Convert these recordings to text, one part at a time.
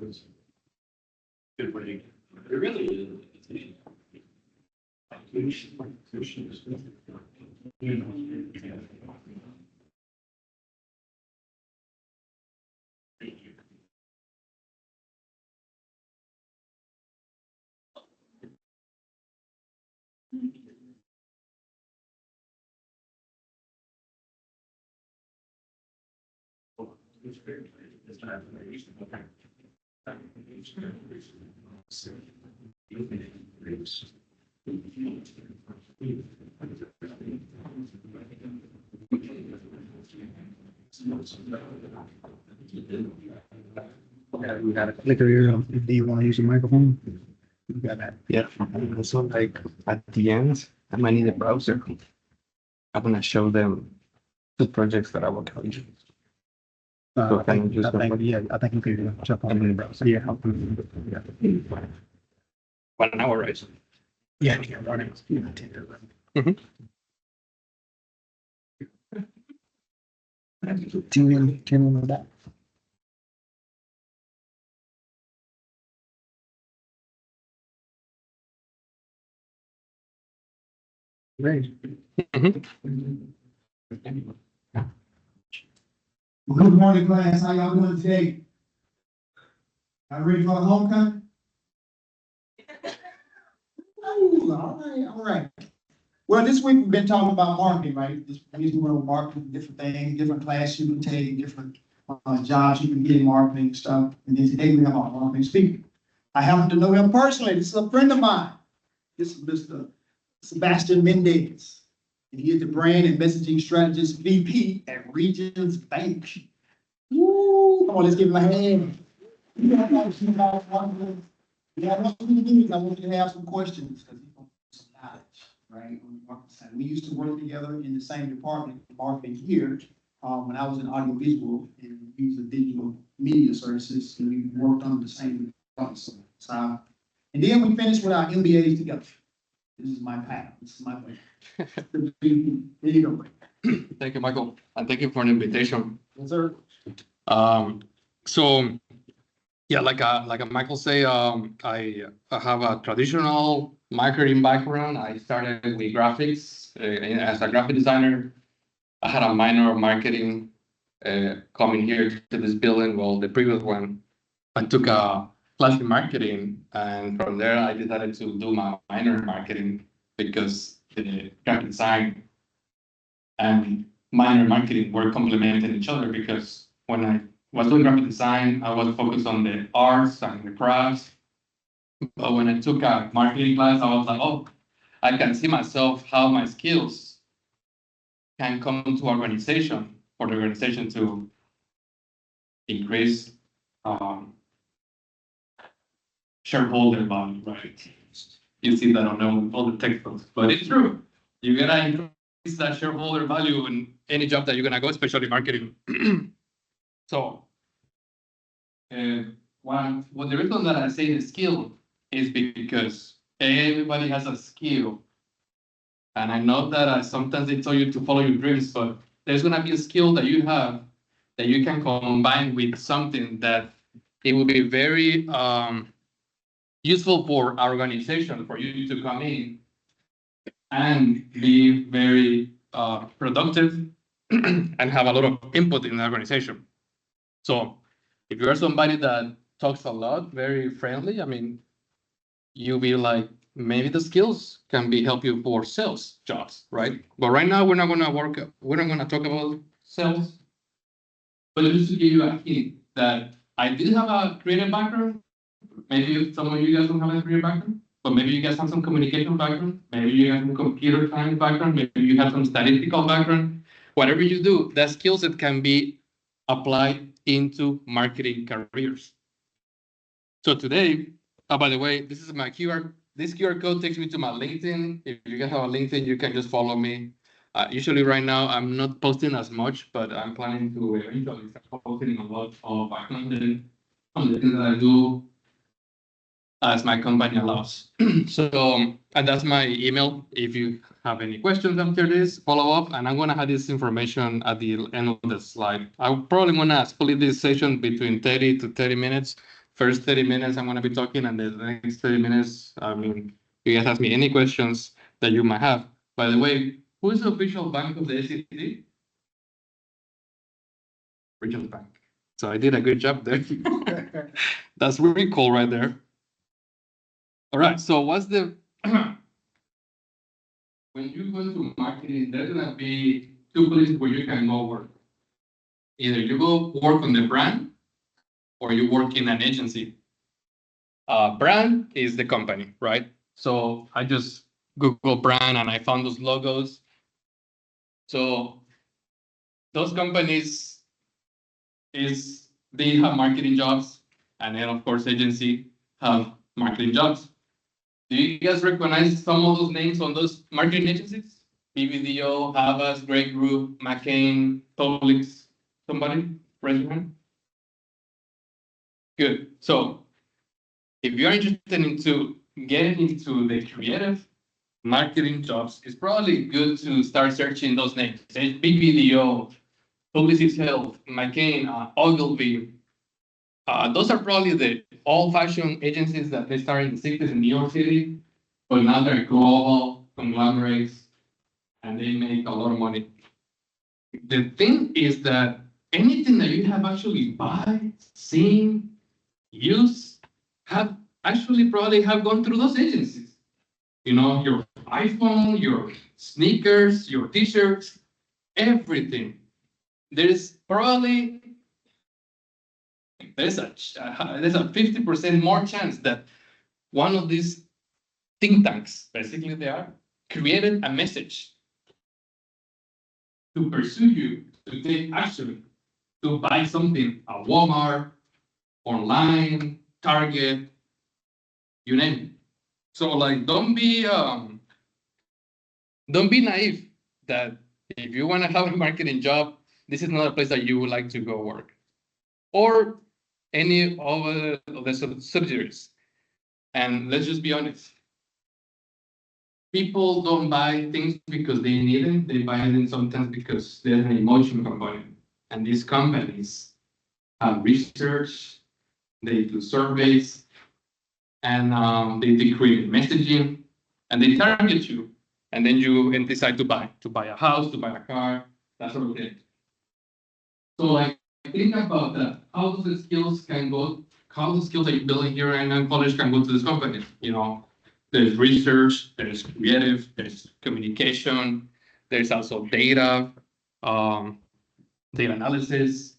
Good break. It really is. Yeah, we got a clicker here. Do you want to use a microphone? You got that. Yeah. So like at the end, I might need a browser. I'm gonna show them the projects that I work on. So I can think, you just I think you could jump on the browser. Yeah. 1 hour, right? Yeah. Running. Mhm. 10 on that. Great. Well, good morning, class. How y'all doing today? Y'all ready for the homecoming? Ooh, all right. Well, this week we've been talking about marketing, right? This week we went marketing, different things, different classes you can take, different jobs you can get in marketing and stuff. And then today we have our marketing speaker. I happen to know him personally. This is a friend of mine. This is Mr. Sebastian Mendez. And he is the brand and messaging strategist VP at Regions Bank. Woo! Come on, let's give him a hand. Yeah, I want you to have some questions because he's going to some knowledge, right? On the marketing side. We used to work together in the same department, marketing here, when I was in audiovisual and we used digital media services, and we worked on the same department. So, and then we finished with our MBAs together. This is my path. This is my way. There you go. Thank you, Michael, and thank you for the invitation. Yes, sir. So yeah, like Michael say, I have a traditional marketing background. I started with graphics as a graphic designer. I had a minor of marketing coming here to this building. Well, the previous one, I took a class in marketing, and from there I decided to do my minor in marketing because the graphic design and minor marketing were complementing each other. Because when I was doing graphic design, I was focused on the arts and the crafts. But when I took a marketing class, I was like, oh, I can see myself how my skills can come to organization for the organization to increase shareholder value, right? You see that on all the textbooks, but it's true. You're gonna increase that shareholder value in any job that you're gonna go, especially marketing. So, well, the reason that I say the skill is because everybody has a skill. And I know that sometimes they tell you to follow your dreams, but there's gonna be a skill that you have that you can combine with something that it will be very useful for our organization, for you to come in and be very productive and have a lot of input in the organization. So if you're somebody that talks a lot, very friendly, I mean, you'll be like, maybe the skills can be help you for sales jobs, right? But right now we're not gonna talk about sales. But just to give you a hint that I did have a creative background. Maybe some of you guys don't have a creative background, but maybe you guys have some communication background. Maybe you have some computer science background. Maybe you have some statistical background. Whatever you do, that skill set can be applied into marketing careers. So today, by the way, this is my QR. This QR code takes me to my LinkedIn. If you guys have a LinkedIn, you can just follow me. Usually right now, I'm not posting as much, but I'm planning to eventually start posting a lot of content on the things that I do as my company allows. So, and that's my email. If you have any questions after this, follow up, and I'm gonna have this information at the end of the slide. I'm probably gonna split this session between 30 to 30 minutes. first 30 minutes I'm gonna be talking, and the next 30 minutes, I mean, you guys ask me any questions that you might have. By the way, who is the official bank of the SEC? Regional Bank. So I did a good job there. That's really cool right there. All right, so what's the when you go into marketing, there's gonna be two places where you can go work. Either you go work on the brand or you work in an agency. Brand is the company, right? So I just Google brand and I found those logos. So those companies they have marketing jobs, and then of course agency have marketing jobs. Do you guys recognize some of those names on those marketing agencies? BBDO, Havas, Grey Group, McCain, Publix. Somebody raise your hand. Good. So if you're interested into getting into the creative marketing jobs, it's probably good to start searching those names. BBDO, Publicis Health, McCain, Ogilvy. Those are probably the old-fashioned agencies that they started in the 60s in New York City, but now they're global conglomerates and they make a lot of money. The thing is that anything that you have actually buy, seen, use, have actually probably have gone through those agencies. You know, your iPhone, your sneakers, your t-shirts, everything. There's probably there's a 50% more chance that one of these think tanks, basically they are, created a message to pursue you to take action, to buy something at Walmart, online, Target, you name it. So like, don't be naive that if you want to have a marketing job, this is not a place that you would like to go work, or any of the subsidiaries. And let's just be honest. People don't buy things because they need them. They buy them sometimes because there's an emotion component. And these companies have research, they do surveys, and they create messaging, and they target you. And then you decide to buy a house, to buy a car, that sort of thing. So like, think about that. How the skills that you're building here in college can go to this company, you know? There's research, there's creative, there's communication, there's also data, data analysis,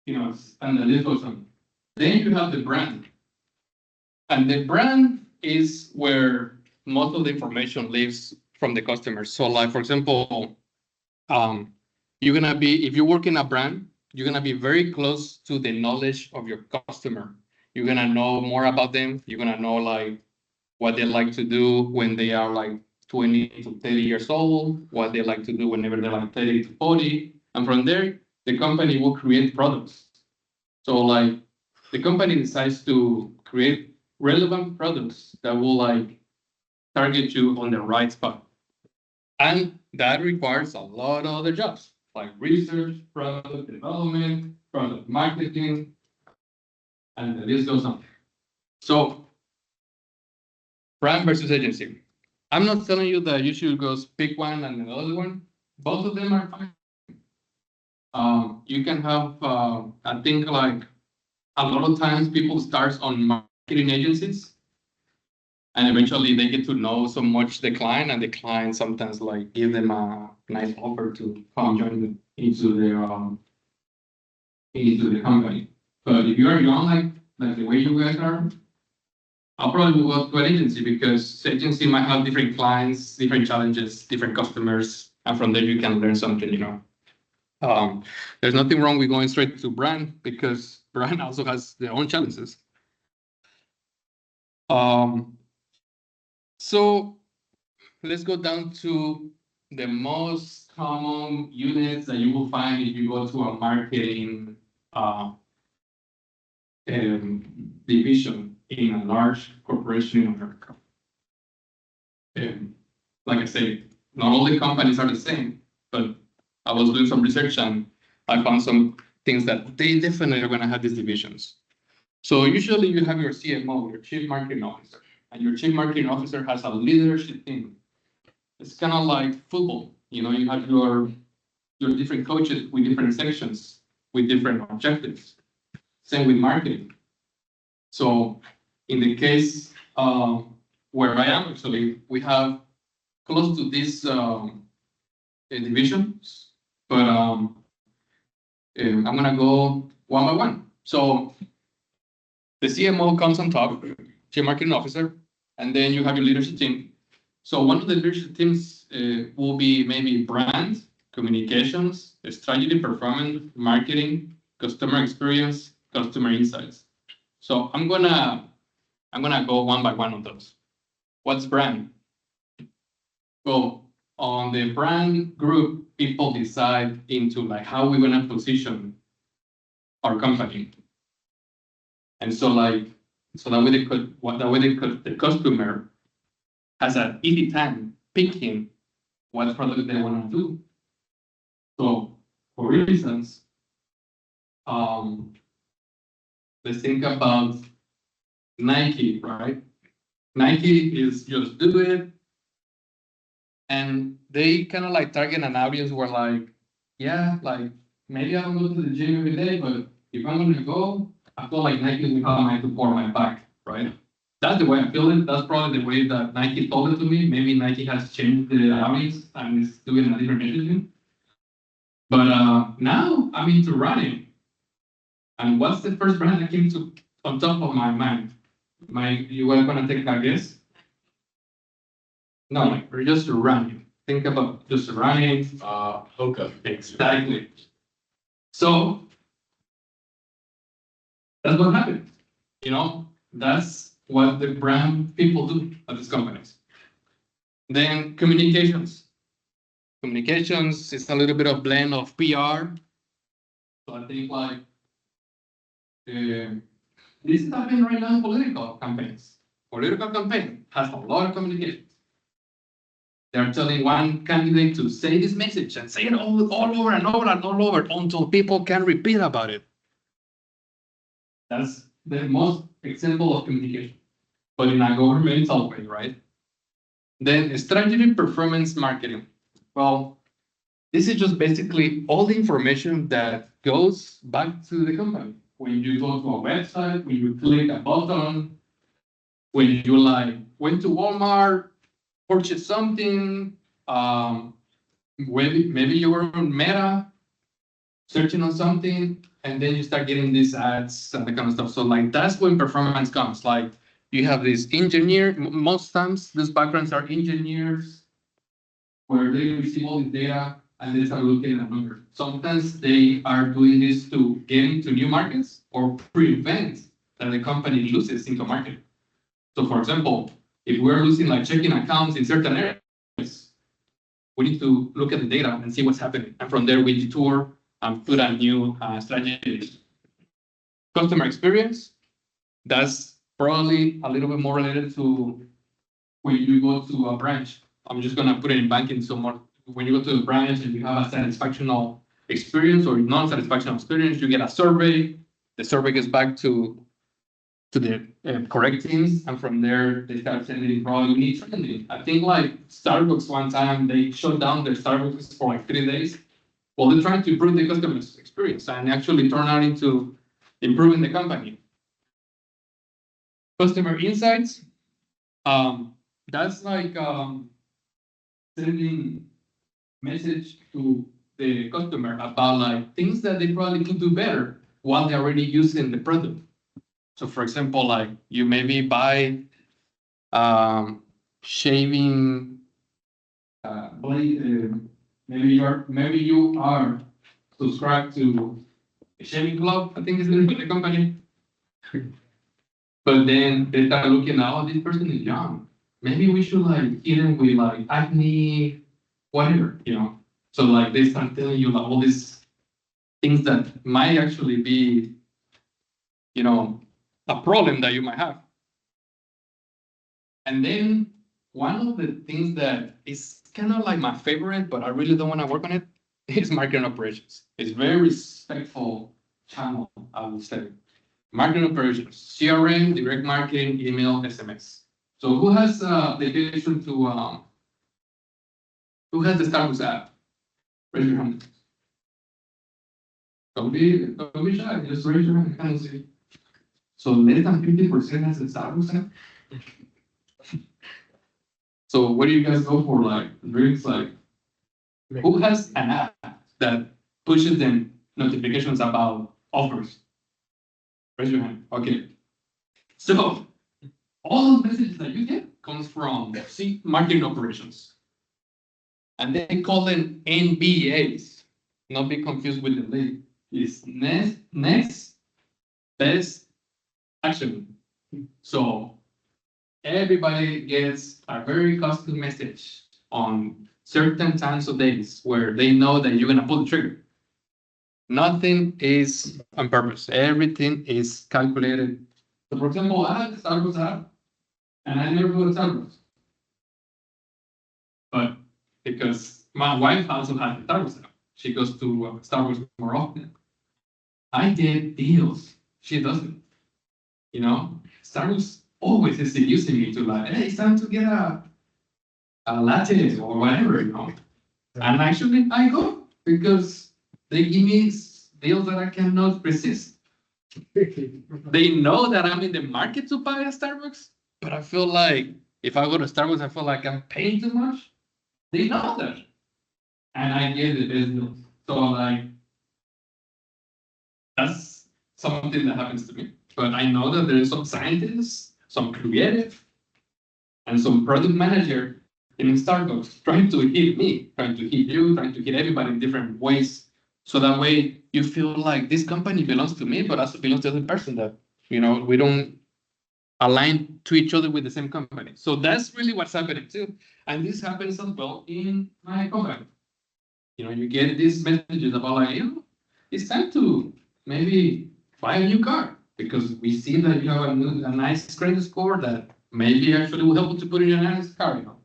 you know, and the list goes on. Then you have the brand. And the brand is where most of the information lives from the customer. So like, for example, you're gonna be, if you work in a brand, you're gonna be very close to the knowledge of your customer. You're gonna know more about them. You're gonna know like what they like to do when they are like 20 to 30 years old, what they like to do whenever they're like 30 to 40. And from there, the company will create products. So like the company decides to create relevant products that will like target you on the right spot. And that requires a lot of other jobs like research, product development, product marketing, and the list goes on. So brand versus agency. I'm not telling you that you should go pick one and the other one. Both of them are fine. You can have, I think like a lot of times people start on marketing agencies and eventually they get to know so much the client, and the client sometimes like give them a nice offer to come join into the company. But if you are young, like the way you guys are, I'll probably go to an agency because agency might have different clients, different challenges, different customers, and from there you can learn something, you know. There's nothing wrong with going straight to brand because brand also has their own challenges. So let's go down to the most common units that you will find if you go to a marketing division in a large corporation in America. Like I say, not all the companies are the same, but I was doing some research and I found some things that they definitely are going to have these divisions. So usually you have your CMO, your chief marketing officer, and your chief marketing officer has a leadership team. It's kind of like football. You know, you have your different coaches with different sections, with different objectives. Same with marketing. So in the case where I am actually, we have close to these divisions, but I'm gonna go one by one. So the CMO comes on top, Chief Marketing Officer, and then you have your leadership team. So one of the leadership teams will be maybe brand, communications, strategy, performance, marketing, customer experience, customer insights. So I'm gonna go one by one on those. What's brand? Well, on the brand group, people decide into like how we're gonna position our company. And so that way the customer has an easy time picking what product they want to do. So for instance, let's think about Nike, right? Nike is just do it. And they kind of like target an audience where like, yeah, like maybe I don't go to the gym every day, but if I'm gonna go, I feel like Nike will have my support my back, right? That's the way I feel it. That's probably the way that Nike told it to me. Maybe Nike has changed the audience and is doing a different messaging. But now I'm into running. And what's the first brand that came to on top of my mind? You were gonna take a guess? No, like we're just running. Think about just running. Hoka. Exactly. So that's what happened. You know, that's what the brand people do at these companies. Then communications. Communications is a little bit of blend of PR. So I think like this is happening right now in political campaigns. Political campaign has a lot of communications. They're telling one candidate to say this message and say it all over and over and all over until people can repeat about it. That's the most example of communication, but in a governmental way, right? Then strategy performance marketing. Well, this is just basically all the information that goes back to the company. When you go to a website, when you click a button, when you like went to Walmart, purchase something, maybe you were on Meta, searching on something, and then you start getting these ads and that kind of stuff. So like that's when performance comes. Like you have this engineer, most times these backgrounds are engineers where they receive all the data and they start looking at numbers. Sometimes they are doing this to get into new markets or prevent that the company loses into market. So for example, if we're losing like checking accounts in certain areas, we need to look at the data and see what's happening. And from there, we detour and put a new strategy. Customer experience, that's probably a little bit more related to when you go to a branch. I'm just gonna put it in banking somewhat. When you go to the branch and you have a satisfactional experience or non-satisfactional experience, you get a survey. The survey gets back to the correct teams, and from there they start sending probably need training. I think like Starbucks one time they shut down their Starbucks for like 3 days. Well, they're trying to improve the customer experience and actually turn out into improving the company. Customer insights, that's like sending message to the customer about like things that they probably could do better while they're already using the product. So for example, like you maybe buy shaving blade, maybe you are subscribed to a shaving club, I think is the name of the company. But then they start looking at, oh, this person is young. Maybe we should like hit them with like acne, whatever, you know. So like they start telling you like all these things that might actually be, you know, a problem that you might have. And then one of the things that is kind of like my favorite, but I really don't want to work on it, is marketing operations. It's very respectful channel, I would say. Marketing operations, CRM, direct marketing, email, SMS. So who has dedication to who has the Starbucks app? Raise your hand. Don't be shy. Just raise your hand. I cannot see. So less than 50% has the Starbucks app. So where do you guys go for like drinks? Like who has an app that pushes them notifications about offers? Raise your hand. Okay. So all the messages that you get comes from marketing operations. And they call them NBAs. Not be confused with the league. It's next best action. So everybody gets a very custom message on certain times of days where they know that you're gonna pull the trigger. Nothing is on purpose. Everything is calculated. So for example, I have the Starbucks app and I never go to Starbucks. But because my wife also has the Starbucks app, she goes to Starbucks more often. I get deals. She doesn't. You know, Starbucks always is seducing me to like, hey, it's time to get a latte or whatever, you know. And actually, I go because they give me deals that I cannot resist. They know that I'm in the market to buy a Starbucks, but I feel like if I go to Starbucks, I feel like I'm paying too much. They know that. And I get the best deals. So like, that's something that happens to me. But I know that there is some scientists, some creative, and some product manager in Starbucks trying to hit me, trying to hit you, trying to hit everybody in different ways. So that way you feel like this company belongs to me, but also belongs to the other person that, you know, we don't align to each other with the same company. So that's really what's happening too. And this happens as well in my company. You know, you get these messages about like, you know, it's time to maybe buy a new car because we see that you have a nice credit score that maybe actually will help you to put in a nice car, you know.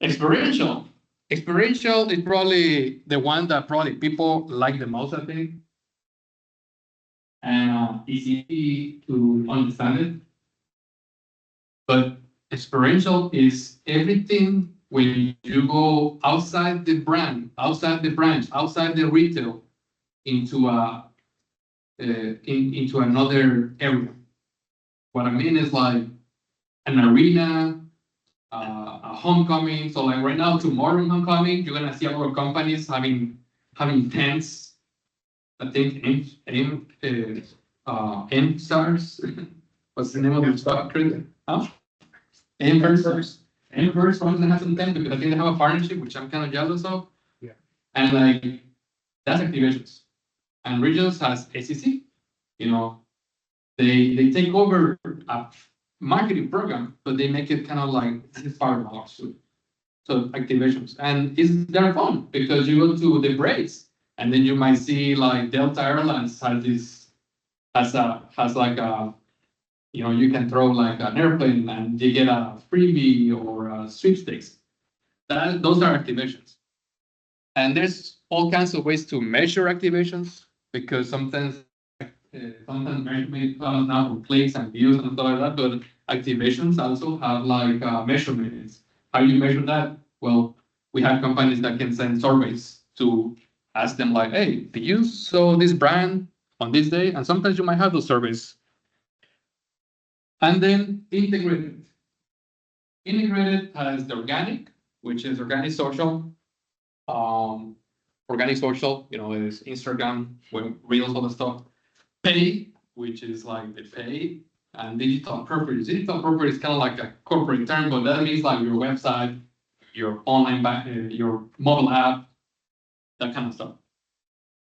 Experiential. Experiential is probably the one that probably people like the most, I think. And it's easy to understand it. But experiential is everything when you go outside the brand, outside the branch, outside the retail, into into another area. What I mean is like an arena, a homecoming. So like right now, tomorrow in homecoming, you're gonna see a lot of companies having tents. I think M stars. What's the name of the stock? Huh? Inverse. Inverse probably has some tent because I think they have a partnership, which I'm kind of jealous of. Yeah. And like that's activations. And Regions has SEC. You know, they take over a marketing program, but they make it kind of like this is part of our suite. So activations, and they're fun because you go to the breaks, and then you might see like Delta Airlines has like a, you know, you can throw like an airplane and you get a freebie or a sweepstakes. Those are activations, and there's all kinds of ways to measure activations because sometimes measurement comes now from clicks and views and stuff like that, but activations also have like measurements. How you measure that? Well, we have companies that can send surveys to ask them like, hey, did you saw this brand on this day? And sometimes you might have those surveys. And then integrated. Integrated has the organic, which is organic social. Organic social, you know, is Instagram, Reels, all the stuff. Pay, which is like the pay, and digital properties. Digital properties is kind of like a corporate term, but that means like your website, your online your mobile app, that kind of stuff.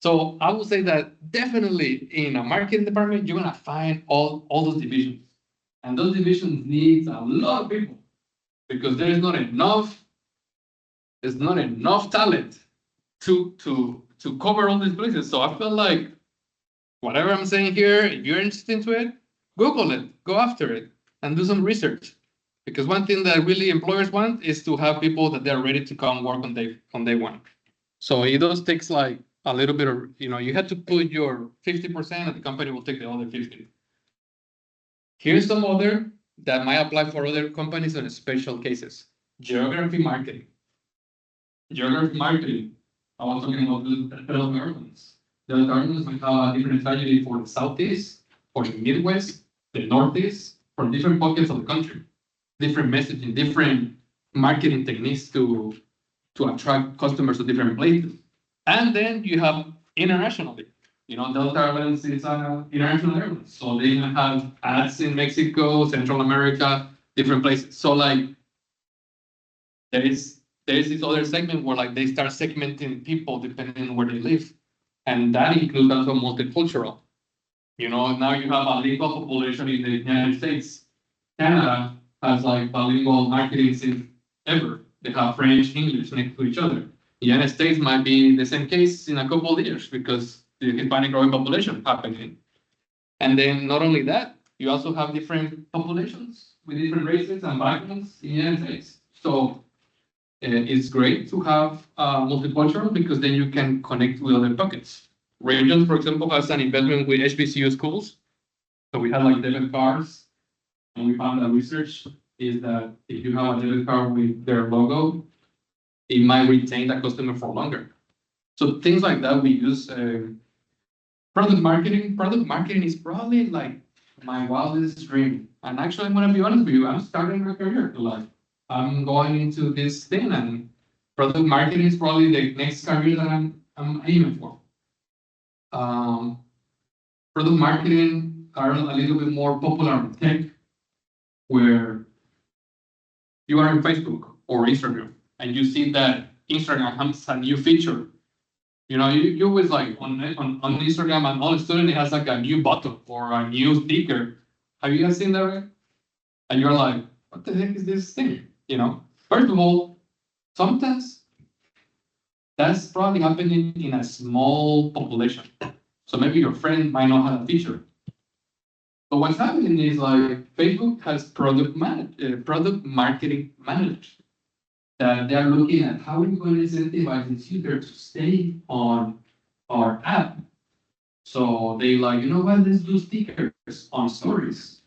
So I would say that definitely in a marketing department, you're gonna find all those divisions, and those divisions need a lot of people because there's not enough talent to cover all these places. So I feel like whatever I'm saying here, if you're interested into it, Google it, go after it, and do some research. Because one thing that really employers want is to have people that they're ready to come work on day one. So it does takes like a little bit of, you had to put your 50% and the company will take the other 50. Here's some other that might apply for other companies on special cases. Geography marketing. Geography marketing. I was talking about the federal governments. The governments might have a different strategy for the Southeast, for the Midwest, the Northeast, for different pockets of the country. Different messaging, different marketing techniques to attract customers to different places. And then you have internationally. Delta Airlines is international airline. So they have ads in Mexico, Central America, different places. So like there is this other segment where like they start segmenting people depending on where they live. And that includes also multicultural. Now you have a bilingual population in the United States. Canada has like bilingual marketing since ever. They have French, English next to each other. The United States might be the same case in a couple of years because the Hispanic growing population happening. And then not only that, you also have different populations with different races and backgrounds in the United States. So it's great to have multicultural because then you can connect with other pockets. Regions, for example, has an investment with HBCU schools. So we have like debit cards, and we found that research is that if you have a debit card with their logo, it might retain that customer for longer. So things like that we use. Product marketing. Product marketing is probably like my wildest dream. And actually, I'm gonna be honest with you. I'm starting my career. Like I'm going into this thing, and product marketing is probably the next career that I'm aiming for. Product marketing are a little bit more popular in tech, where you are on Facebook or Instagram, and you see that Instagram has a new feature. You always like on Instagram and all student it has like a new button or a new sticker. Have you guys seen that, right? And you're like, what the heck is this thing? First of all, sometimes that's probably happening in a small population. So maybe your friend might not have a feature. But what's happening is like Facebook has product marketing managers that they're looking at how we're going to incentivize this user to stay on our app. So they like, you know what, let's do stickers on stories.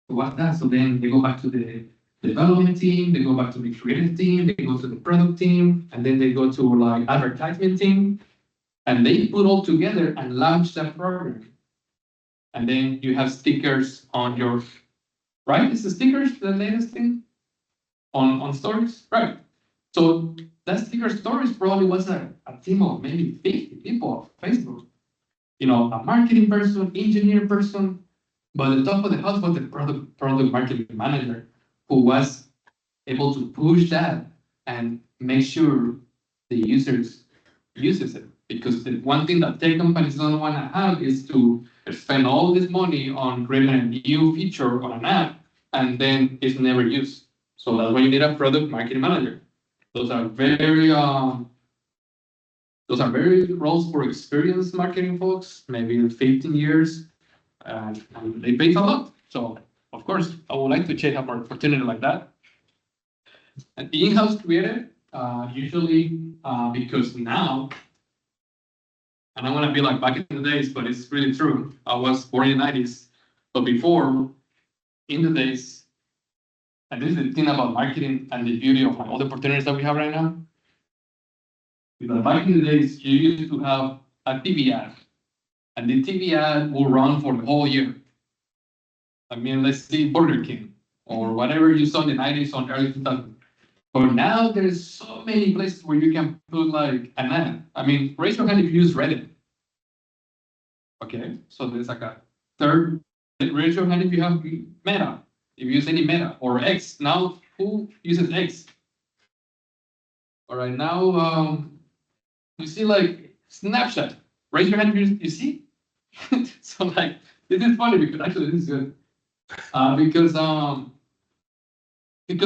So what's that? So then they go back to the development team, they go back to the creative team, they go to the product team, and then they go to like advertisement team, and they put all together and launch that program. And then you have stickers on your, right? Is the stickers the latest thing on stories? Right. So that sticker stories probably was a team of maybe 50 people on Facebook. A marketing person, engineer person, but the top of the house was the product marketing manager who was able to push that and make sure the users uses it. Because the one thing that tech companies don't want to have is to spend all this money on creating a new feature on an app and then it's never used. So that's why you need a product marketing manager. Those are very roles for experienced marketing folks, maybe 15 years, and they pay a lot. So of course, I would like to check out an opportunity like that. And in-house creative, usually because now, and I want to be like back in the days, but it's really true. I was born in the 90s, but before, in the days, and this is the thing about marketing and the beauty of all the opportunities that we have right now. Because back in the days, you used to have a TV ad, and the TV ad will run for the whole year. I mean, let's see Burger King or whatever you saw in the 90s on early 2000s. But now there's so many places where you can put like an ad. I mean, raise your hand if you use Reddit. Okay, so there's like a third. Raise your hand if you have Meta, if you use any Meta or X. Now, who uses X? All right, now you see like Snapchat. Raise your hand if you see. So like this is funny because actually this is good because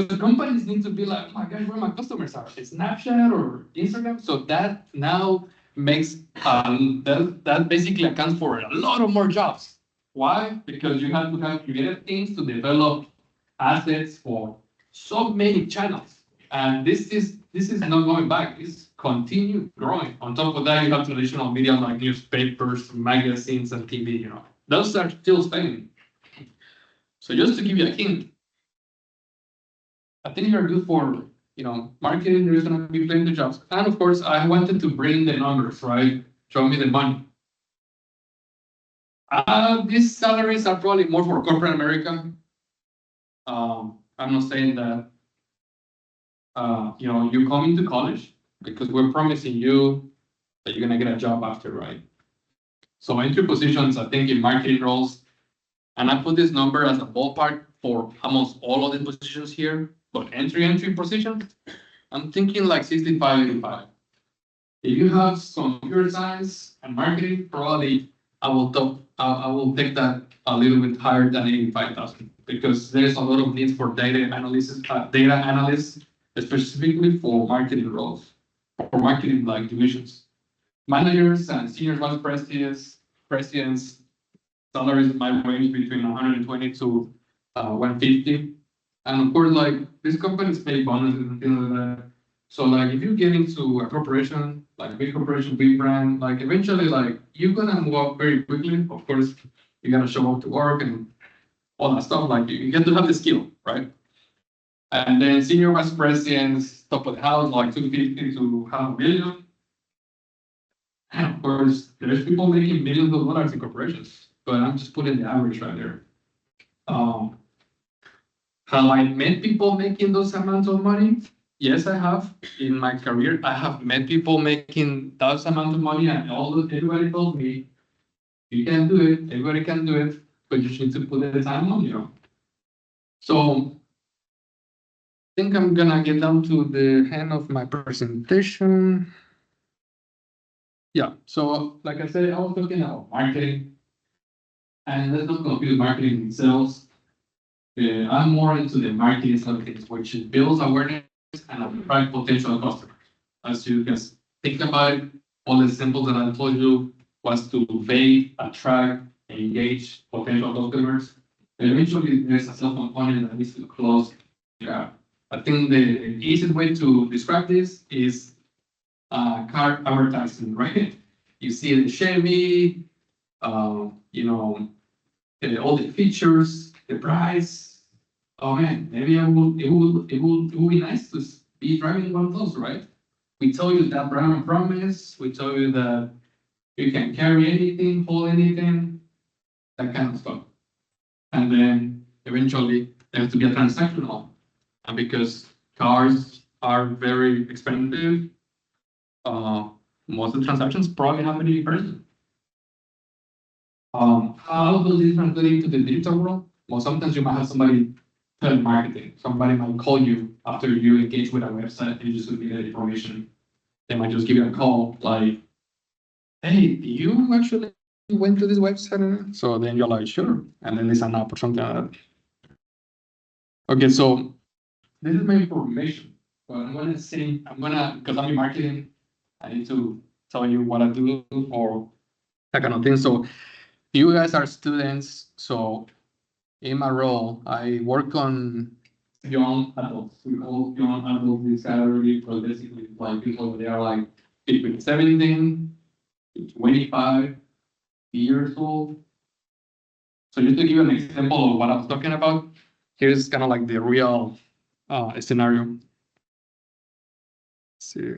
the companies need to be like, oh my gosh, where my customers are. It's Snapchat or Instagram. So that now makes that basically accounts for a lot of more jobs. Why? Because you have to have creative teams to develop assets for so many channels. And this is not going back. It's continue growing. On top of that, you have traditional media like newspapers, magazines, and TV. You know, those are still staying. So just to give you a hint, I think you're good for marketing. There's gonna be plenty of jobs, and of course, I wanted to bring the numbers, right? Show me the money. These salaries are probably more for corporate America. I'm not saying that you come into college because we're promising you that you're gonna get a job after, right? So entry positions, I think in marketing roles, and I put this number as a ballpark for almost all of the positions here, but entry positions, I'm thinking like 65, 85. If you have some computer science and marketing, probably I will take that a little bit higher than 85,000 because there's a lot of need for data analysts, specifically for marketing roles, for marketing like divisions. Managers and senior vice presidents salaries might range between 120 to 150. And of course, like these companies pay bonuses and things like that. So like if you get into a corporation, like big corporation, big brand, like eventually like you're gonna move up very quickly. Of course, you gotta show up to work and all that stuff. Like you get to have the skill, right? And then senior vice presidents, top of the house, like 250 to $500,000. And of course, there's people making millions of dollars in corporations, but I'm just putting the average right there. Have I met people making those amounts of money? Yes, I have. In my career, I have met people making those amounts of money, and everybody told me, you can do it, everybody can do it, but you need to put the time on. So I think I'm gonna get down to the end of my presentation. Yeah, so like I said, I was talking about marketing, and let's not confuse marketing and sales. I'm more into the marketing side of things, which builds awareness and attract potential customers. As you can think about it, all the symbols that I told you was to vet, attract, engage potential customers. And eventually, there's a sales component that needs to close. Yeah, I think the easiest way to describe this is car advertising, right? You see the Chevy, all the features, the price. Oh man, maybe it would be nice to be driving one of those, right? We tell you that brand promise, we tell you that you can carry anything, hold anything, that kind of stuff. And then eventually there has to be a transactional. And because cars are very expensive, most of the transactions probably happen in person. How does this translate into the digital world? Well, sometimes you might have somebody telemarketing. Somebody might call you after you engage with a website and you just submit the information. They might just give you a call like, hey, you actually went to this website? So then you're like, sure. And then they sign up or something like that. Okay, so this is my information. But because I'm in marketing, I need to tell you what I do or that kind of thing. So you guys are students, so in my role, I work on young adults. We call young adults this category because basically like people they are like between 17 to 25 years old. So just to give you an example of what I was talking about, here's kind of like the real scenario. Let's see.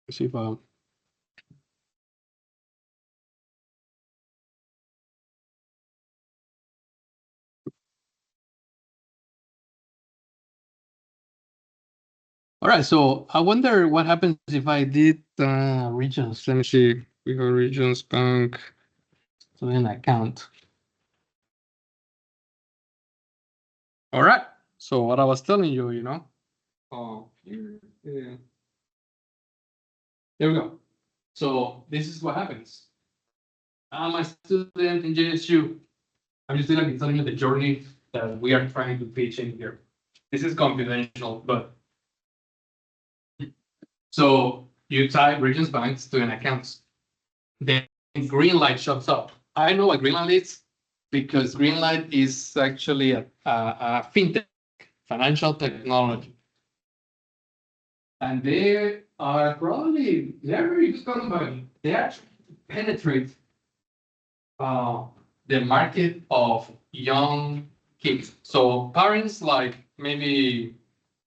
Let's see if all right, so I wonder what happens if I did regions. Let me see. We go regions bank to an account. All right. So what I was telling you, here we go. So this is what happens. I'm a student in JSU. I'm just telling you the journey that we are trying to pitch in here. This is confidential, but so you type regions banks to an account. Then green light shows up. I know what green light is. because Greenlight is actually a fintech, financial technology. And they are probably, they're very good company. They actually penetrate the market of young kids. So parents like maybe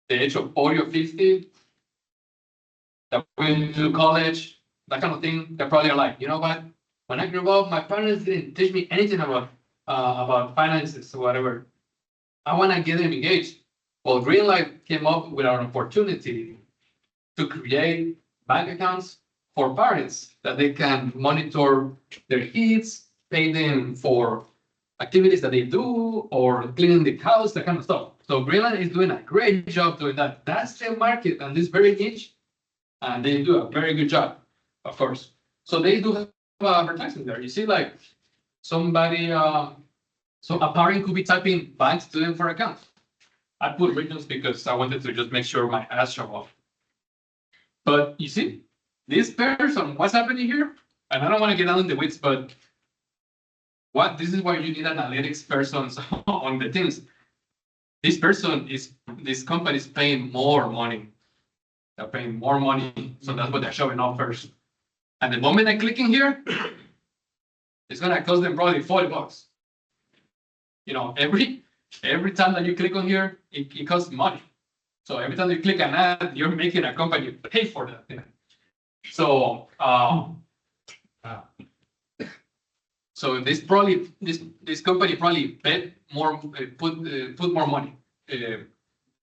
the age of 40 or 50 that went to college, that kind of thing, they probably are like, you know what? When I grew up, my parents didn't teach me anything about finances or whatever. I want to get them engaged. Well, Greenlight came up with an opportunity to create bank accounts for parents that they can monitor their kids, pay them for activities that they do, or cleaning the house, that kind of stuff. So Greenlight is doing a great job doing that. That's their market, and this very niche, and they do a very good job, of course. So they do have advertising there. You see, like somebody, so a parent could be typing bank student for account. I put regions because I wanted to just make sure my ads show up. But you see, this person, what's happening here? And I don't want to get down in the weeds, but this is why you need analytics persons on the teams. This company is paying more money. They're paying more money, so that's what they're showing up first. And the moment I click in here, it's gonna cost them probably $40. You know, every time that you click on here, it costs money. So every time you click an ad, you're making a company pay for that thing. So so this company probably bet more, put more money.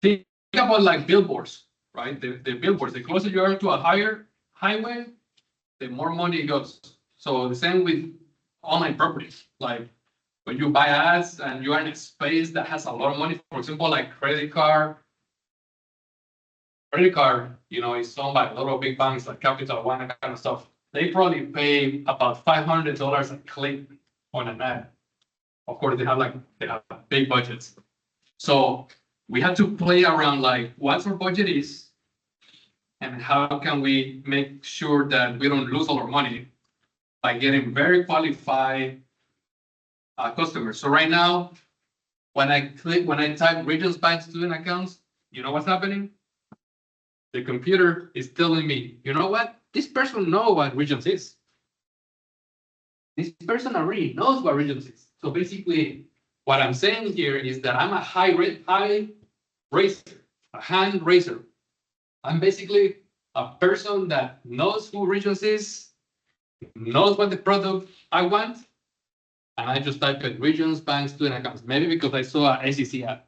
Think about like billboards, right? The billboards, the closer you are to a higher highway, the more money it goes. So the same with online properties. Like when you buy ads and you are in a space that has a lot of money, for example, like credit card, you know, is owned by a lot of big banks like Capital One and that kind of stuff. They probably pay about $500 a click on an ad. Of course, they have big budgets. So we have to play around like what our budget is and how can we make sure that we don't lose all our money by getting very qualified customers. So right now, when I type Regions Bank student accounts, you know what's happening? The computer is telling me, you know what? This person knows what Regions is. This person already knows what Regions is. So basically, what I'm saying here is that I'm a high raiser, a hand raiser. I'm basically a person that knows who Regions is, knows what the product I want, and I just type in Regions Bank student accounts. Maybe because I saw an SEC ad.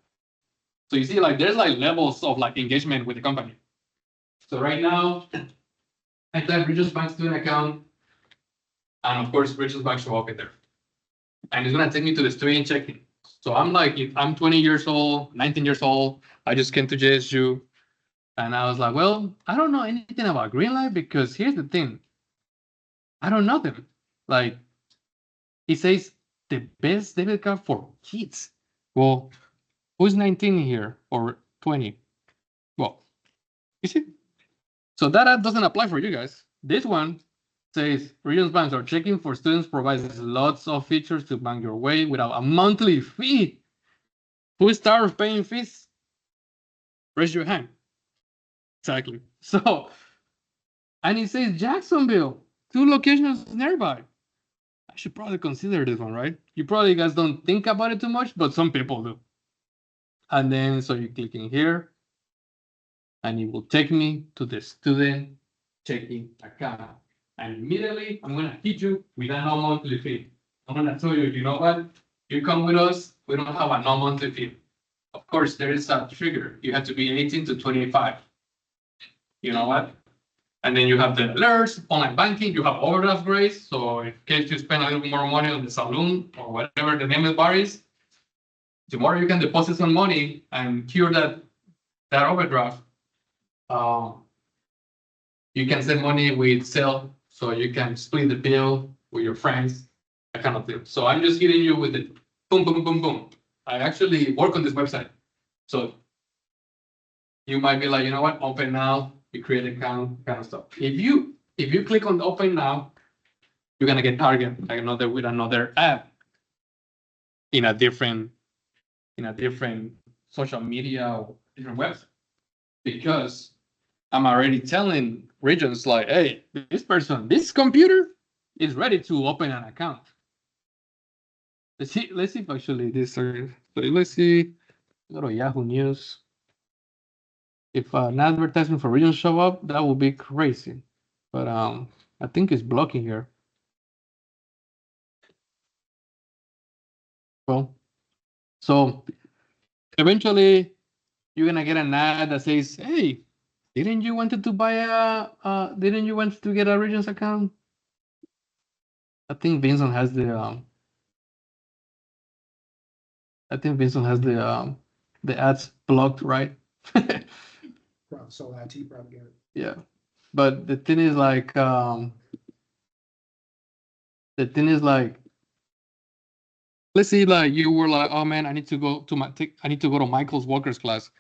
So you see, like there's like levels of like engagement with the company. So right now, I type Regions Bank student account, and of course, Regions Bank show up in there. And it's gonna take me to the student checking. So I'm like, I'm 20 years old, 19 years old. I just came to JSU, and I was like, well, I don't know anything about Greenlight because here's the thing. I don't know them. Like, it says the best debit card for kids. Well, who's 19 here or 20? Well, you see? So that ad doesn't apply for you guys. This one says Regions Banks are checking for students, provides lots of features to bank your way without a monthly fee. Who started paying fees? Raise your hand. Exactly. So, and it says Jacksonville, 2 locations nearby. I should probably consider this one, right? You probably guys don't think about it too much, but some people do. And then, so you click in here, and it will take me to the student checking account. And immediately, I'm going to hit you with a no monthly fee. I'm going to tell you, you know what? You come with us, we don't have a no monthly fee. Of course, there is a trigger. You have to be 18 to 25. You know what? And then you have the alerts, online banking, you have overdraft grace. So in case you spend a little more money on the saloon or whatever the name of the bar is, tomorrow you can deposit some money and cure that overdraft. You can send money with Zelle, so you can split the bill with your friends, that kind of thing. So I'm just hitting you with it, boom, boom, boom, boom. I actually work on this website. So you might be like, you know what, open now, you create an account, kind of stuff. If you click on open now, you're gonna get targeted with another ad. in a different social media or different website, because I'm already telling regions like, hey, this computer is ready to open an account. Let's see if actually this are, so let's see, go to Yahoo News. If an advertisement for regions show up, that would be crazy. But I think it's blocking here. Well, so eventually you're gonna get an ad that says, hey, didn't you wanted to buy didn't you want to get a regions account? I think Vincent has the the ads blocked, right? So IT probably got it. Yeah. But the thing is like let's say like you were like, oh man, I need to go to Michael's Walker's class,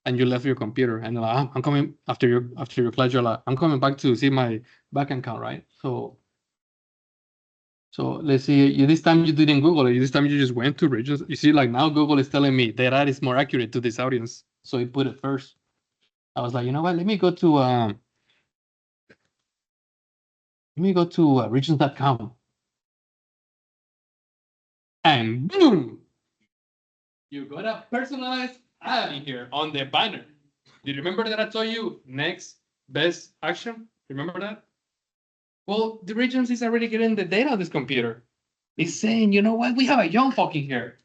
and you left your computer, and you're like, I'm coming after your class. You're like, I'm coming back to see my bank account, right? So let's see, this time you didn't Google it. This time you just went to regions. You see, like now Google is telling me that ad is more accurate to this audience, so it put it first. I was like, you know what? Let me go to regions.com, and boom, you got a personalized ad in here on the banner. Do you remember that I told you next best action? Remember that? Well, the regions is already getting the data on this computer. It's saying, you know what? We have a young fucking here.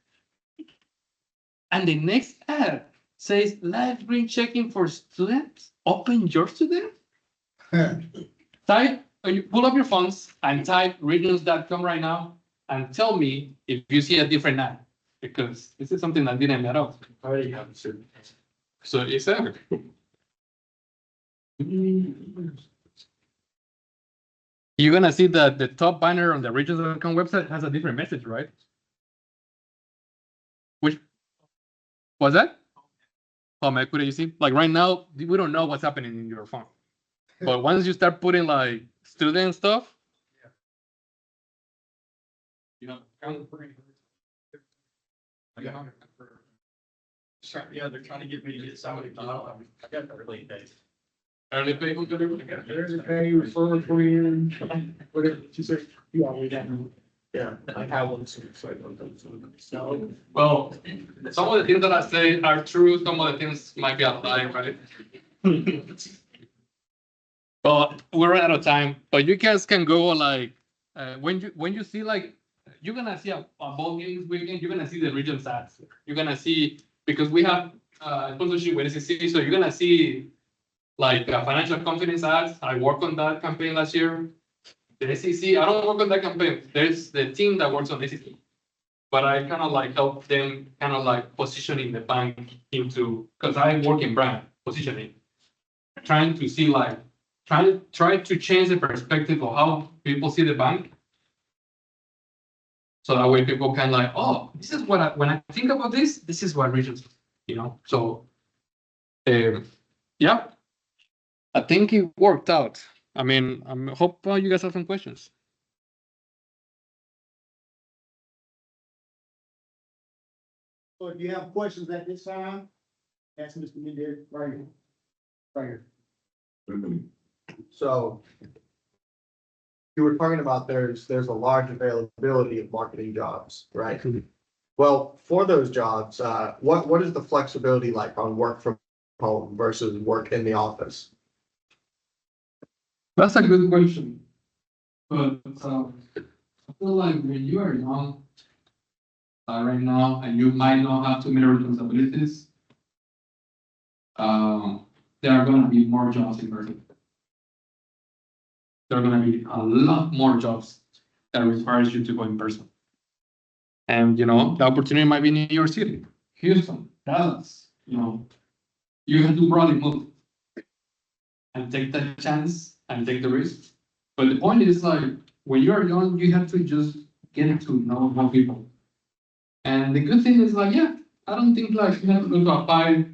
And the next ad says live screen checking for students. Open your student. Type, you pull up your phones and type regions.com right now and tell me if you see a different ad, because this is something that didn't matter. I already have it. So it's there. You're gonna see that the top banner on the regions.com website has a different message, right? Which was that? Home equity, you see? Like right now, we don't know what's happening in your phone. But once you start putting like student stuff, you know, Yeah, they're trying to get me to get somebody. I got the early days. early pay. There's a pay, refer, friend, whatever, you say, you always got. Yeah, I have one. So, Well, some of the things that I say are true, some of the things might be a lie, right? But we're out of time. But you guys can go like when you see like you're gonna see a ball game this weekend, you're gonna see the region stats. You're gonna see, because we have sponsorship with SEC, so you're gonna see like financial confidence ads. I worked on that campaign last year. The SEC, I don't work on that campaign. There's the team that works on SEC. But I kind of like help them kind of like positioning the bank into, because I work in brand positioning, trying to see like, try to change the perspective of how people see the bank. So that way people can like, oh, this is what when I think about this is what regions, you know? So, yeah, I think it worked out. I mean, I hope you guys have some questions. So if you have questions at this time, ask Mr. Mendez right here. Right here. So you were talking about there's a large availability of marketing jobs, right? Well, for those jobs, what is the flexibility like on work from home versus work in the office? That's a good question. But I feel like when you are young, right now, and you might not have too many responsibilities, there are going to be more jobs in person. There are going to be a lot more jobs that requires you to go in person. And, you know, the opportunity might be in New York City, Houston, Dallas, you know, you have to probably move and take that chance and take the risk. But the point is like, when you're young, you have to just get to know more people. And the good thing is like, yeah, I don't think like you have to go to a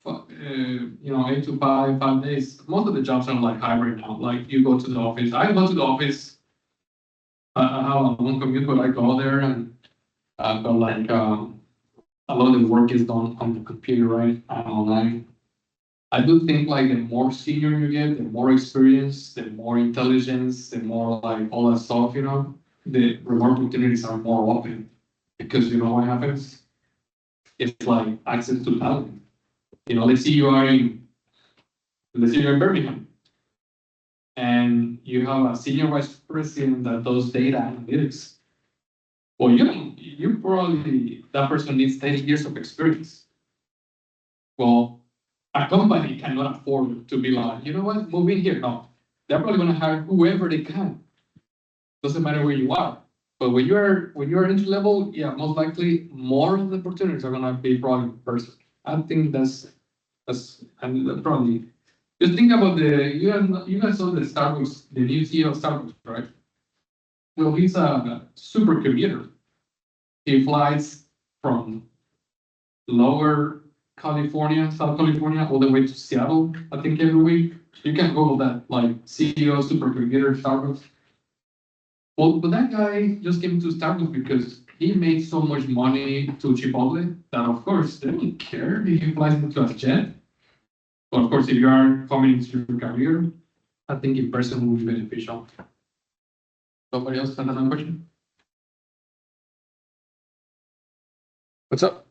8 to 5 days. Most of the jobs are like hybrid now. Like you go to the office. I go to the office. I have a long commute, but I go there and But like, a lot of the work is done on the computer, right, and online. I do think like the more senior you get, the more experience, the more intelligence, the more like all that stuff, the remote opportunities are more open. Because you know what happens? It's like access to talent. Let's say you're in Birmingham and you have a senior vice president that does data analytics. Well, you probably, that person needs 30 years of experience. Well, a company cannot afford to be like, you know what, move in here. No, they're probably going to hire whoever they can. Doesn't matter where you are. But when you're entry level, yeah, most likely more of the opportunities are going to be probably in person. I think that's and probably just think about you guys saw the Starbucks, the new CEO of Starbucks, right? Well, he's a super commuter. He flies from lower California, South California, all the way to Seattle, I think every week. You can Google that, like CEO, super commuter, Starbucks. Well, but that guy just came to Starbucks because he made so much money to Chipotle that, of course, they don't care if he flies into a jet. But of course, if you are coming into your career, I think in person will be beneficial. Somebody else have another question? What's up?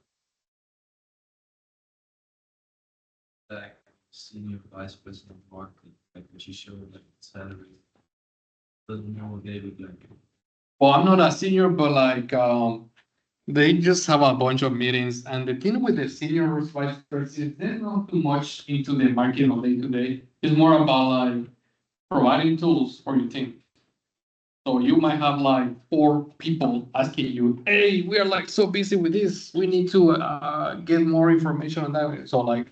Like senior vice president of marketing, like what you showed, like salary. Doesn't know what they would like. Well, I'm not a senior, but like they just have a bunch of meetings, and the thing with the senior vice president, they're not too much into the marketing of day to day. It's more about like providing tools for your team. So you might have like 4 people asking you, "Hey, we are like so busy with this. We need to get more information on that." So like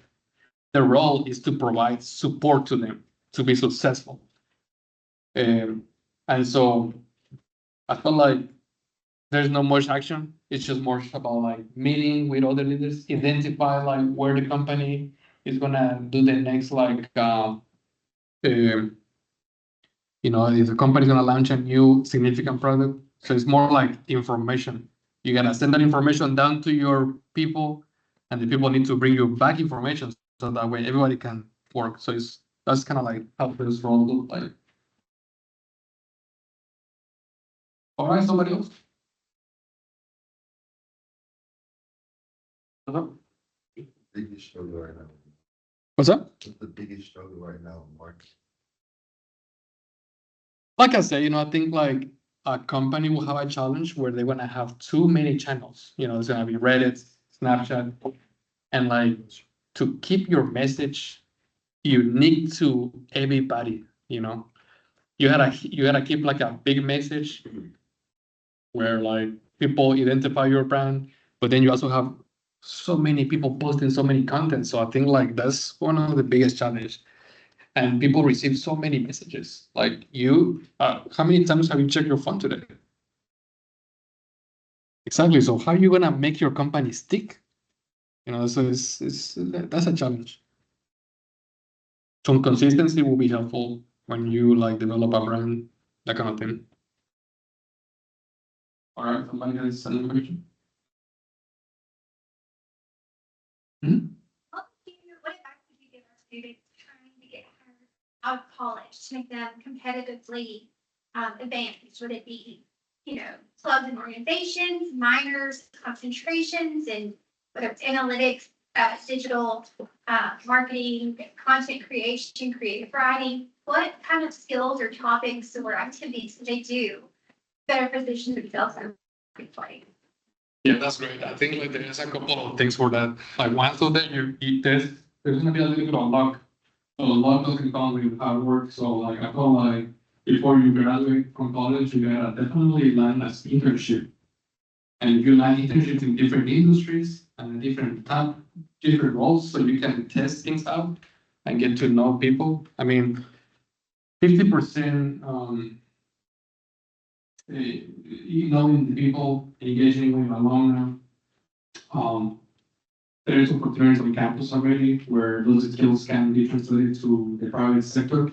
the role is to provide support to them to be successful. And so I feel like there's not much action. It's just more about like meeting with other leaders, identify like where the company is gonna do the next like if the company's gonna launch a new significant product. So it's more like information. You gotta send that information down to your people, and the people need to bring you back information so that way everybody can work. So that's kind of like how this role look like. All right, somebody else? Biggest struggle right now. What's up? What's the biggest struggle right now in marketing? Like I said, I think like a company will have a challenge where they're gonna have too many channels. It's gonna be Reddit, Snapchat, and like to keep your message unique to everybody. You gotta keep like a big message where like people identify your brand, but then you also have so many people posting so many content. So I think like that's one of the biggest challenges. And people receive so many messages. Like how many times have you checked your phone today? Exactly. So how are you gonna make your company stick? So that's a challenge. Some consistency will be helpful when you like develop a brand, that kind of thing. All right, somebody has any question? What advice would you give our students trying to get out of college to make them competitively advantaged? Would it be, clubs and organizations, minors, concentrations, and whether it's analytics, digital marketing, content creation, creative writing? What kind of skills or topics or activities do they do better position themselves in the marketplace? Yeah, that's great. I think like there's a couple of things for that. Like one, so that there's gonna be a little bit of luck. So luck doesn't come with hard work. So like I feel like before you graduate from college, you gotta definitely land as internship. And if you land internships in different industries and different roles, so you can test things out and get to know people. I mean, 50% knowing the people, engaging with alumni. There's opportunities on campus already where those skills can be translated to the private sector.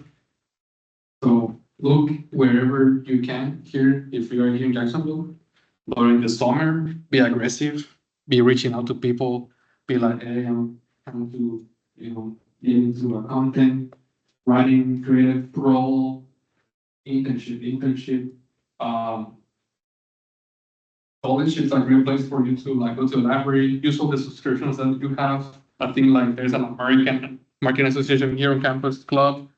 So look wherever you can here, if you are here in Jacksonville, during the summer, be aggressive, be reaching out to people, be like, hey, I'm trying to, get into a content, writing, creative role, internship. College is a great place for you to like go to a library, use all the subscriptions that you have. I think like there's an American Marketing Association here on campus club.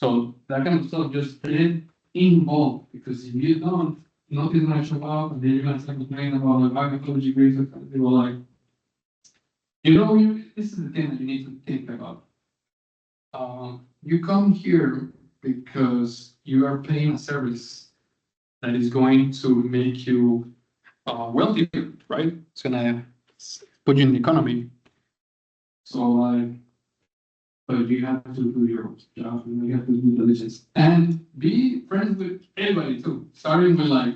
So that kind of stuff, just get involved, because if you don't, nothing's gonna show up, and then you're gonna start complaining about like why my college degrees are they were like, this is the thing that you need to think about. You come here because you are paying a service that is going to make you wealthy, right? It's gonna put you in the economy. So like, but you have to do your job, and you have to do diligence and be friends with everybody too. Starting with like,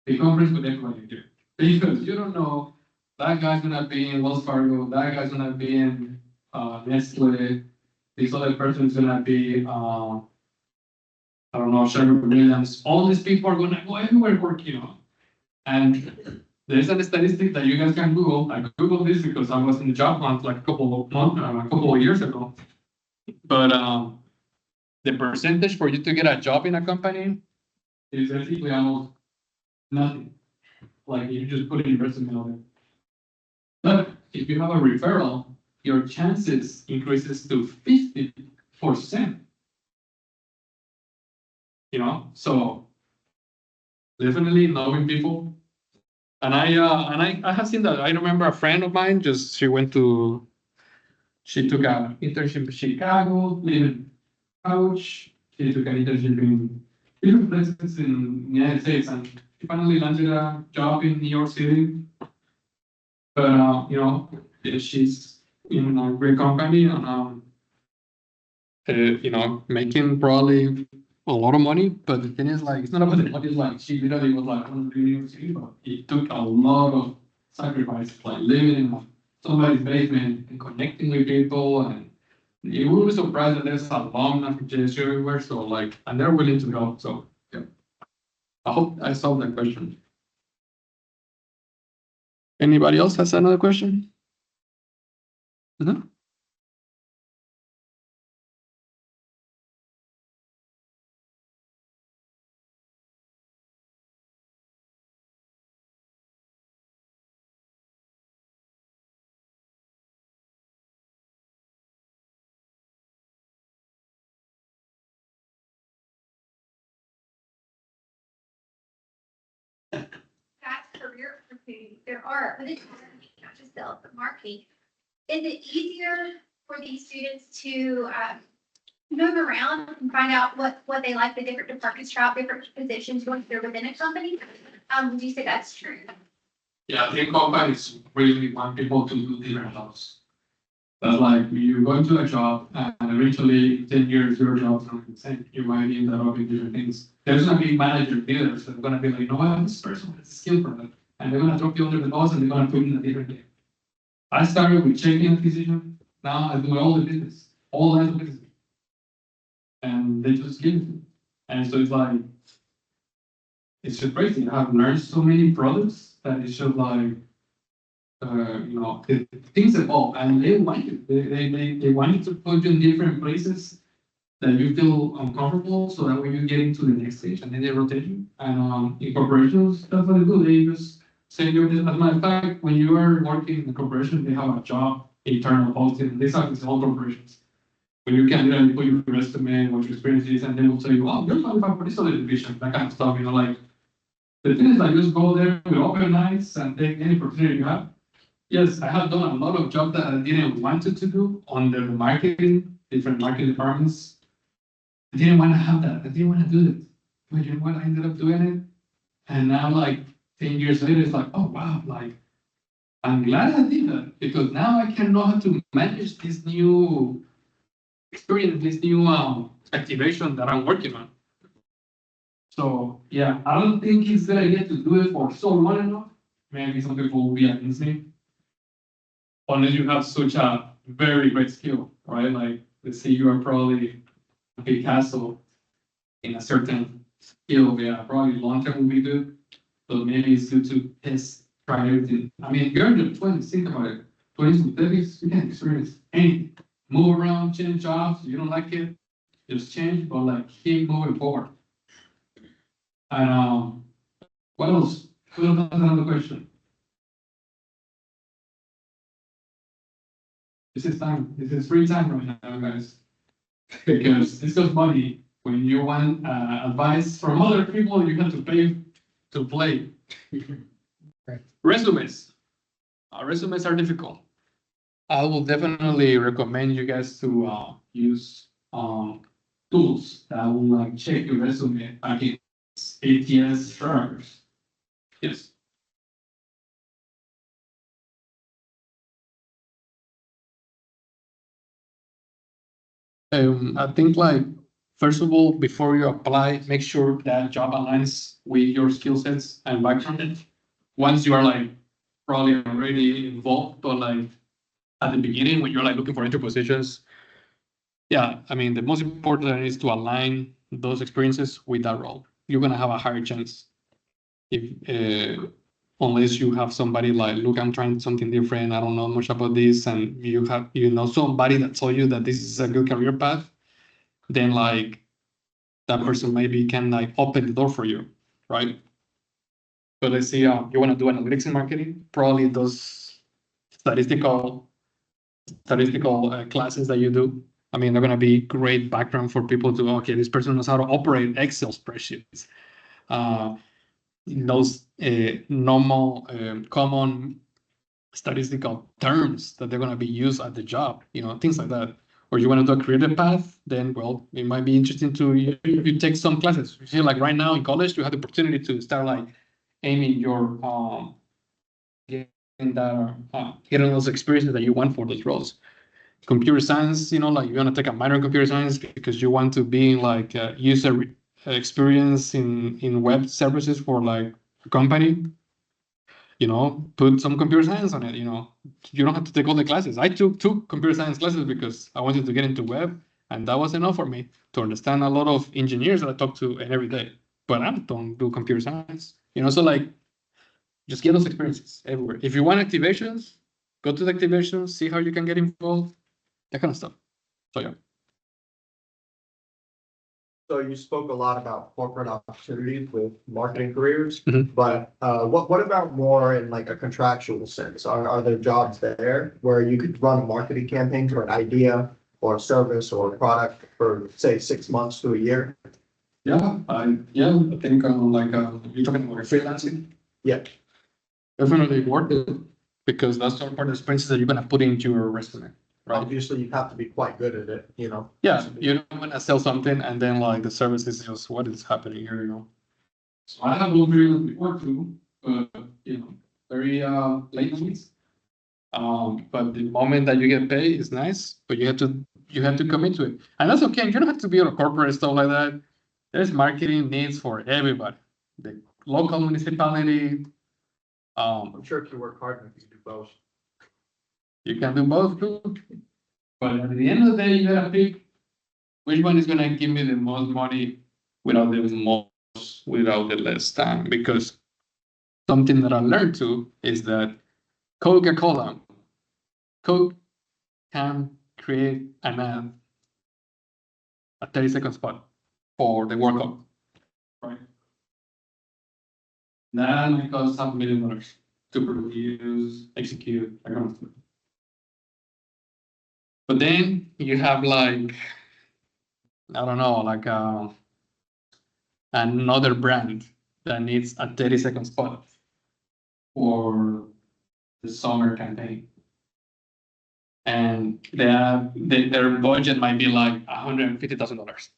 become friends with everybody here, because you don't know that guy's gonna be in Wells Fargo, that guy's gonna be in Nestle, this other person's gonna be I don't know, Sherwin Williams. All these people are gonna go everywhere working on. And there's a statistic that you guys can Google. I Googled this because I was in the job hunt like a couple of years ago. But the percentage for you to get a job in a company is basically almost nothing. Like you just put in your resume on it. But if you have a referral, your chances increases to 50%. So definitely knowing people. And I have seen that. I remember a friend of mine, she took an internship in Chicago, lived in couch. She took an internship in different places in the United States, and she finally landed a job in New York City. But she's in a great company, and making probably a lot of money. But the thing is, like, it's not about the money. It's like she literally was like one of the New York City, but it took a lot of sacrifice, like living in somebody's basement and connecting with people, and you will be surprised that there's a long from JSU everywhere. So like, and they're willing to help. So yeah, I hope I solved that question. Anybody else has another question? No? That's career opportunity. There are, but it's not just sales, but marketing. Is it easier for these students to move around and find out what they like, the different departments, try out different positions once they're within a company? Would you say that's true? Yeah, I think companies really want people to do different jobs. That's like you go into a job and eventually 10 years your job's not the same. You might end up in different things. There's gonna be manager leaders that are gonna be like, you know what, this person has a skill for that. And they're gonna drop you under the bus and they're gonna put you in a different game. I started with checking acquisition. Now I do all the business, all lines of business. And they just give it to me. And so it's like, it's just crazy. I've learned so many products that it's just like, things evolve, and they want you. They want you to put you in different places that you feel uncomfortable, so that when you get into the next stage, and then they rotate you. And in corporations, that's what they do. They just send you. As a matter of fact, when you are working in a corporation, they have a job internal posting, and this happens in all corporations. When you can literally put your resume, what your experience is, and they will tell you, "Oh, you're qualified for this other division," that kind of stuff. Like the thing is, like, just go there with open eyes and take any opportunity you have. Yes, I have done a lot of jobs that I didn't want to do under the marketing, different marketing departments. I didn't want to have that. I didn't want to do it. But you know what? I ended up doing it. And now, like 10 years later, it's like, oh, wow, like, I'm glad I did that, because now I can know how to manage this new experience, this new activation that I'm working on. So, yeah, I don't think it's that I get to do it for so long enough. Maybe some people will be against me. Unless you have such a very great skill, right? Like, let's say you are probably a Picasso in a certain skill, yeah, probably long term will be good. So maybe it's good to test, try everything. I mean, you're in your twenties, think about it. 20s to 30s, you can experience anything. Move around, change jobs, you don't like it, just change, but like keep moving forward. And what else? Who has another question? This is time. This is free time right now, guys. Because this costs money. When you want advice from other people, you have to pay to play. Resumes. Resumes are difficult. I will definitely recommend you guys to use tools that will like check your resume against ATS firms. Yes. I think like first of all, before you apply, make sure that job aligns with your skill sets and background. Once you are like probably already involved, but like at the beginning when you're like looking for entry positions, yeah, I mean the most important is to align those experiences with that role. You're gonna have a higher chance if unless you have somebody like, look, I'm trying something different. I don't know much about this, and you have somebody that told you that this is a good career path. Then like that person maybe can like open the door for you, right? But let's say you want to do analytics in marketing, probably those statistical classes that you do. I mean, they're going to be great background for people to, okay, this person knows how to operate Excel spreadsheets, knows normal, common statistical terms that they're going to be used at the job, things like that. Or you want to do a creative path, then, well, it might be interesting to you take some classes. You see, like right now in college, you have the opportunity to start like aiming your getting those experiences that you want for those roles. Computer science, like you want to take a minor in computer science because you want to be like user experience in web services for like a company. Put some computer science on it. You don't have to take all the classes. I took 2 computer science classes because I wanted to get into web, and that was enough for me to understand a lot of engineers that I talk to every day. But I don't do computer science. So like just get those experiences everywhere. If you want activations, go to the activations, see how you can get involved, that kind of stuff. So yeah. So you spoke a lot about corporate opportunities with marketing careers, Mhm. but what about more in like a contractual sense? Are there jobs there where you could run a marketing campaign for an idea or a service or a product for say 6 months to a year? Yeah, I think like you're talking about freelancing. Yeah. Definitely worth it because that's all part of the experiences that you're gonna put into your resume, right? Obviously, you have to be quite good at it. Yeah, you don't wanna sell something and then like the service is just what is happening here. So I have done freelance before too, but very late nights. But the moment that you get paid is nice, but you have to commit to it, and that's okay. You don't have to be on a corporate stuff like that. There's marketing needs for everybody. The local municipality. I'm sure if you work hard enough, you can do both. You can do both too. But at the end of the day, you gotta pick which one is gonna give me the most money without the less time. Because something that I learned too is that Coca-Cola, Coke can create an ad, a 30-second spot for the World Cup, right? That might cost $500,000 to produce, execute, that kind of stuff. But then you have like, I don't know, like another brand that needs a 30-second spot for the summer campaign. And their budget might be like $150,000.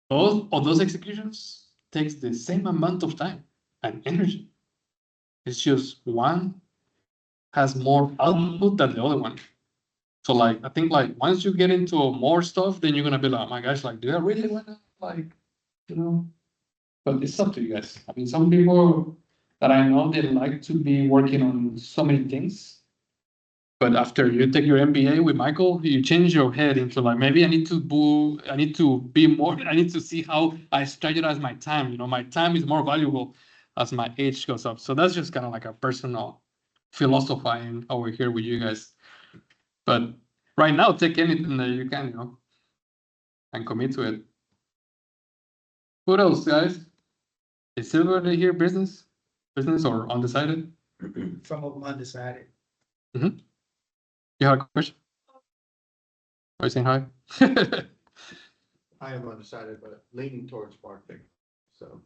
Both of those executions takes the same amount of time and energy. It's just one has more output than the other one. So like, I think like once you get into more stuff, then you're gonna be like, oh my gosh, like, do I really wanna like, but it's up to you guys. I mean, some people that I know, they like to be working on so many things. But after you take your MBA with Michael, you change your head into like, maybe I need to be more, I need to see how I strategize my time. You know, my time is more valuable as my age goes up. So that's just kind of like a personal philosophizing over here with you guys. But right now, take anything that you can, you know, and commit to it. What else, guys? Is everybody here business or undecided? Some of them undecided. You have a question? Are you saying hi? I am undecided, but leaning towards marketing, so.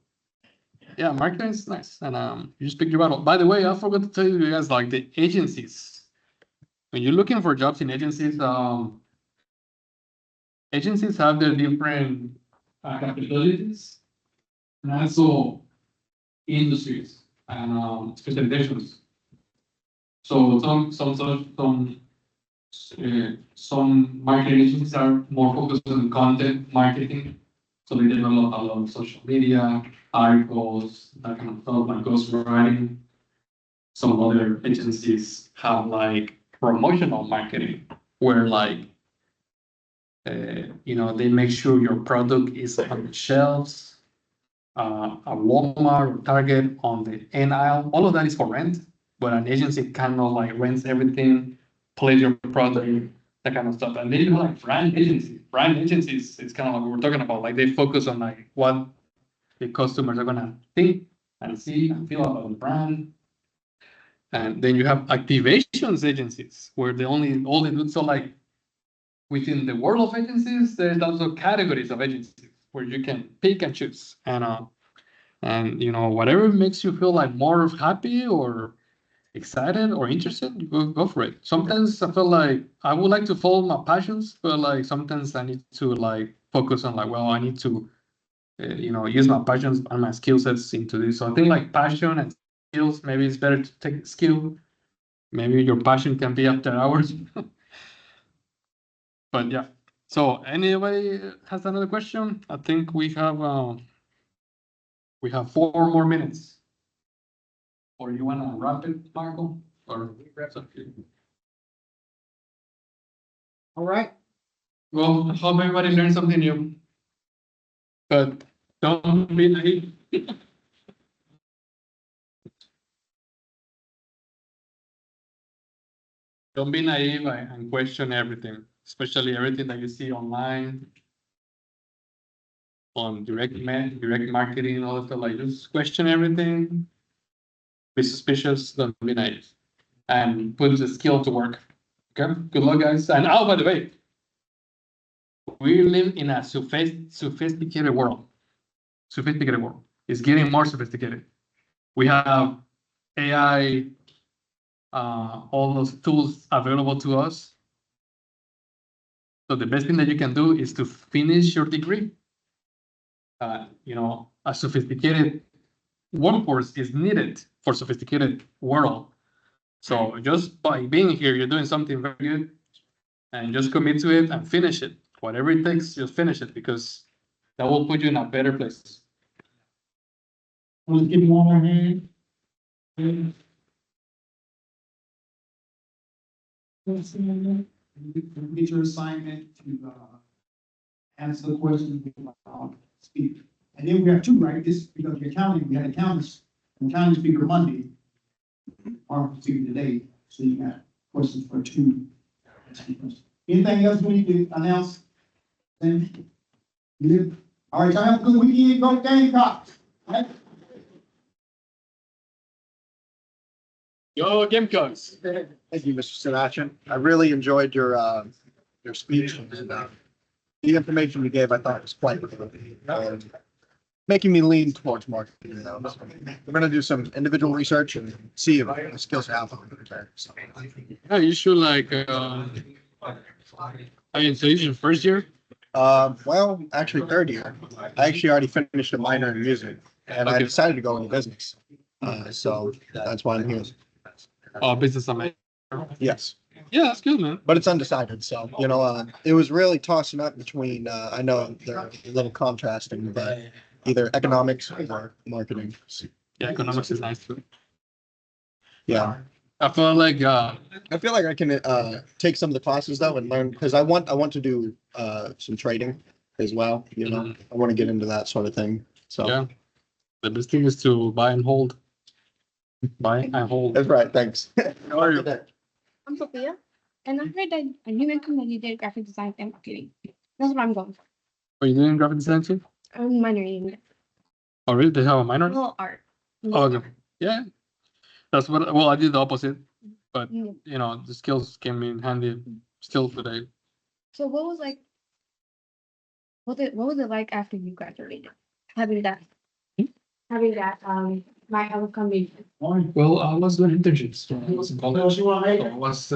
Yeah, marketing is nice, and you just pick your battle. By the way, I forgot to tell you guys, like the agencies. When you're looking for jobs in agencies, agencies have their different capabilities and also industries and specializations. So some marketing agencies are more focused on content marketing. So they develop a lot of social media, articles, that kind of stuff, like ghostwriting. Some other agencies have like promotional marketing, where like, you know, they make sure your product is on the shelves, a Walmart or Target on the end aisle. All of that is for rent, but an agency kind of like rents everything, plays your product, that kind of stuff. And then you have like brand agencies. Brand agencies, it's kind of like what we're talking about. Like they focus on like what the customers are gonna think and see and feel about the brand. And then you have activations agencies where all they do, so like within the world of agencies, there's also categories of agencies where you can pick and choose. And you know, whatever makes you feel like more happy or excited or interested, you go for it. Sometimes I feel like I would like to follow my passions, but like sometimes I need to like focus on like, well, I need to you know, use my passions and my skill sets into this. So I think like passion and skills, maybe it's better to take skill. Maybe your passion can be after hours. But yeah. So anybody has another question? I think we have 4 more minutes. Or you want to wrap it, Michael? Or All right. well, I hope everybody learned something new. But don't be naive. Don't be naive and question everything, especially everything that you see online, on direct marketing, all that stuff. Like just question everything, be suspicious, don't be naive, and put the skill to work. Okay, good luck, guys. And oh, by the way, we live in a sophisticated world. Sophisticated world. It's getting more sophisticated. We have AI, all those tools available to us. So the best thing that you can do is to finish your degree. You know, a sophisticated workforce is needed for sophisticated world. So just by being here, you're doing something very good, and just commit to it and finish it. Whatever it takes, just finish it, because that will put you in a better place. Let's give you one more hand. Get your assignment to, answer the question, speak. And then we have two, right? This, because you're counting, we had accountants speaker Monday. Or speaker today, so you got questions for two. Anything else we need to announce? Then, good. All right, y'all have a good weekend, go Gamecocks. All right? Go Gamecocks! Thank you, Mr. Sebastian. I really enjoyed your speech, and the information you gave, I thought was quite good. Making me lean towards marketing. You know? So we're gonna do some individual research and see if the skills are out there. So, Yeah, you should like. I mean, so this is your first year? well, actually third year. I actually already finished a minor in music, and I Okay. decided to go into business. So that's why I'm here. Business and Yes. yeah, that's good, man. But it's undecided, so, you know, it was really tossing up between, I know they're a little contrasting, but either economics or marketing. Yeah, economics is nice too. Yeah. I feel like, I feel like I can take some of the classes though and learn, because I want to do some trading as well, you know. I want to get into that sort of thing. So yeah, the best thing is to buy and hold. Buy and hold. that's right. Thanks. How are you? I'm Sophia, and I heard that a new income that you did graphic design and marketing. That's what I'm going for. Are you doing graphic design too? I'm minoring in Oh, really? They have a minor? little art. Oh, okay. Yeah. That's what, well, I did the opposite, but Mm. you know, the skills came in handy still today. So what was like? What was it like after you graduated? Having that, my outcome. Well, I was doing internships when I was in college. So I was